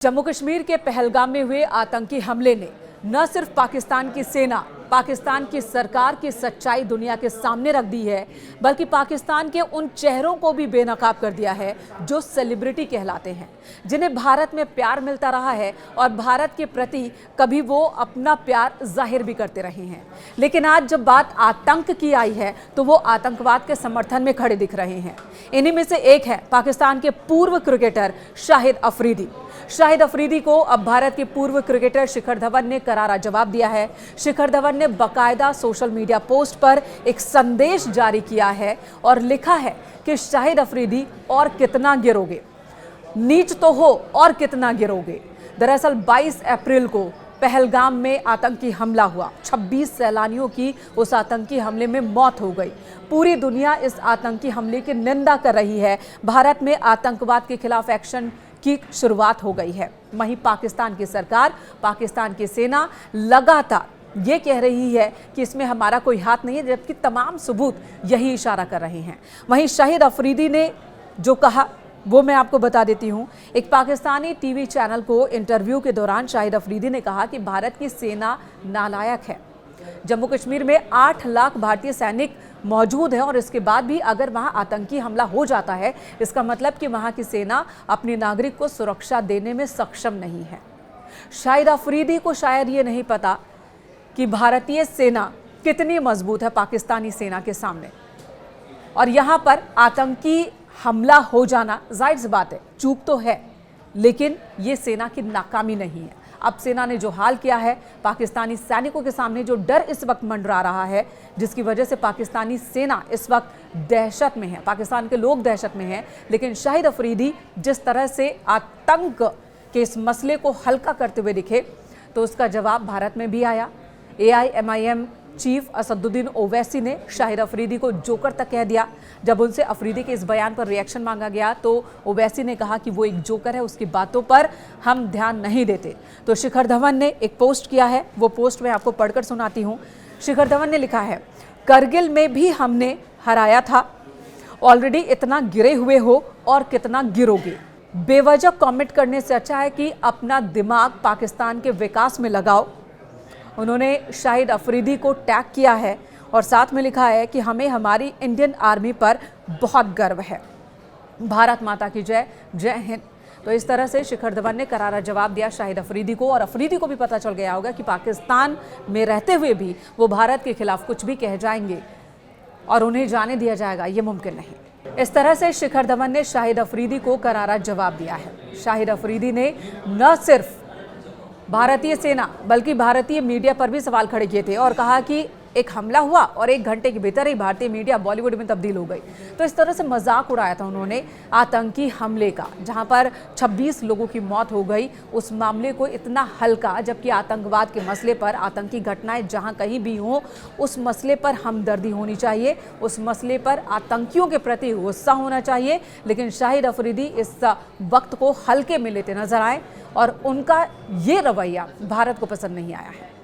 जम्मू कश्मीर के पहलगाम में हुए आतंकी हमले ने न सिर्फ पाकिस्तान की सेना, पाकिस्तान की सरकार की सच्चाई दुनिया के सामने रख दी है, बल्कि पाकिस्तान के उन चेहरों को भी बेनकाब कर दिया है जो सेलिब्रिटी कहलाते हैं, जिन्हें भारत में प्यार मिलता रहा है और भारत के प्रति कभी वो अपना प्यार जाहिर भी करते रहे हैं। लेकिन आज जब बात आतंक की आई है तो वो आतंकवाद के समर्थन में खड़े दिख रहे हैं। इन्हीं में से एक है पाकिस्तान के पूर्व क्रिकेटर शाहिद अफरीदी। शाहिद अफरीदी को अब भारत के पूर्व क्रिकेटर शिखर धवन ने करारा जवाब दिया है। शिखर धवन ने बाकायदा सोशल मीडिया पोस्ट पर एक संदेश जारी किया है और लिखा है कि शाहिद अफरीदी और कितना गिरोगे, नीच तो हो और कितना गिरोगे। दरअसल 22 अप्रैल को पहलगाम में आतंकी हमला हुआ। 26 सैलानियों की उस आतंकी हमले में मौत हो गई। पूरी दुनिया इस आतंकी हमले की निंदा कर रही है। भारत में आतंकवाद के खिलाफ एक्शन की शुरुआत हो गई है। वहीं पाकिस्तान की सरकार, पाकिस्तान की सेना लगातार ये कह रही है कि इसमें हमारा कोई हाथ नहीं है, जबकि तमाम सबूत यही इशारा कर रहे हैं। वहीं शाहिद अफरीदी ने जो कहा वो मैं आपको बता देती हूं। एक पाकिस्तानी टीवी चैनल को इंटरव्यू के दौरान शाहिद अफरीदी ने कहा कि भारत की सेना नालायक है। जम्मू कश्मीर में 8 लाख भारतीय सैनिक मौजूद हैं और इसके बाद भी अगर वहां आतंकी हमला हो जाता है, इसका मतलब कि वहां की सेना अपने नागरिक को सुरक्षा देने में सक्षम नहीं है। शाहिद अफरीदी को शायद ये नहीं पता कि भारतीय सेना कितनी मजबूत है पाकिस्तानी सेना के सामने। और यहां पर आतंकी हमला हो जाना जाहिर सी बात है, चूक तो है, लेकिन ये सेना की नाकामी नहीं है। अब सेना ने जो हाल किया है, पाकिस्तानी सैनिकों के सामने जो डर इस वक्त मंडरा रहा है, जिसकी वजह से पाकिस्तानी सेना इस वक्त दहशत में है, पाकिस्तान के लोग दहशत में हैं। लेकिन शाहिद अफरीदी जिस तरह से आतंक के इस मसले को हल्का करते हुए दिखे, तो उसका जवाब भारत में भी आया। AIMIM चीफ असदुद्दीन ओवैसी ने शाहिद अफरीदी को जोकर तक कह दिया। जब उनसे अफरीदी के इस बयान पर रिएक्शन मांगा गया तो ओवैसी ने कहा कि वो एक जोकर है, उसकी बातों पर हम ध्यान नहीं देते। तो शिखर धवन ने एक पोस्ट किया है, वो पोस्ट मैं आपको पढ़कर सुनाती हूँ। शिखर धवन ने लिखा है, करगिल में भी हमने हराया था, ऑलरेडी इतना गिरे हुए हो और कितना गिरोगे। बेवजह कमेंट करने से अच्छा है कि अपना दिमाग पाकिस्तान के विकास में लगाओ। उन्होंने शाहिद अफरीदी को टैग किया है और साथ में लिखा है कि हमें हमारी इंडियन आर्मी पर बहुत गर्व है। भारत माता की जय, जय हिंद। तो इस तरह से शिखर धवन ने करारा जवाब दिया शाहिद अफरीदी को, और अफरीदी को भी पता चल गया होगा कि पाकिस्तान में रहते हुए भी वो भारत के खिलाफ कुछ भी कह जाएंगे और उन्हें जाने दिया जाएगा, ये मुमकिन नहीं। इस तरह से शिखर धवन ने शाहिद अफरीदी को करारा जवाब दिया है। शाहिद अफरीदी ने न सिर्फ भारतीय सेना बल्कि भारतीय मीडिया पर भी सवाल खड़े किए थे और कहा कि एक हमला हुआ और 1 घंटे के भीतर ही भारतीय मीडिया बॉलीवुड में तब्दील हो गई। तो इस तरह से मजाक उड़ाया था उन्होंने आतंकी हमले का, जहां पर 26 लोगों की मौत हो गई। उस मामले को इतना हल्का, जबकि आतंकवाद के मसले पर, आतंकी घटनाएं जहां कहीं भी हों, उस मसले पर हमदर्दी होनी चाहिए, उस मसले पर आतंकियों के प्रति गुस्सा होना चाहिए। लेकिन शाहिद अफरीदी इस वक्त को हल्के में लेते नजर आए और उनका ये रवैया भारत को पसंद नहीं आया है।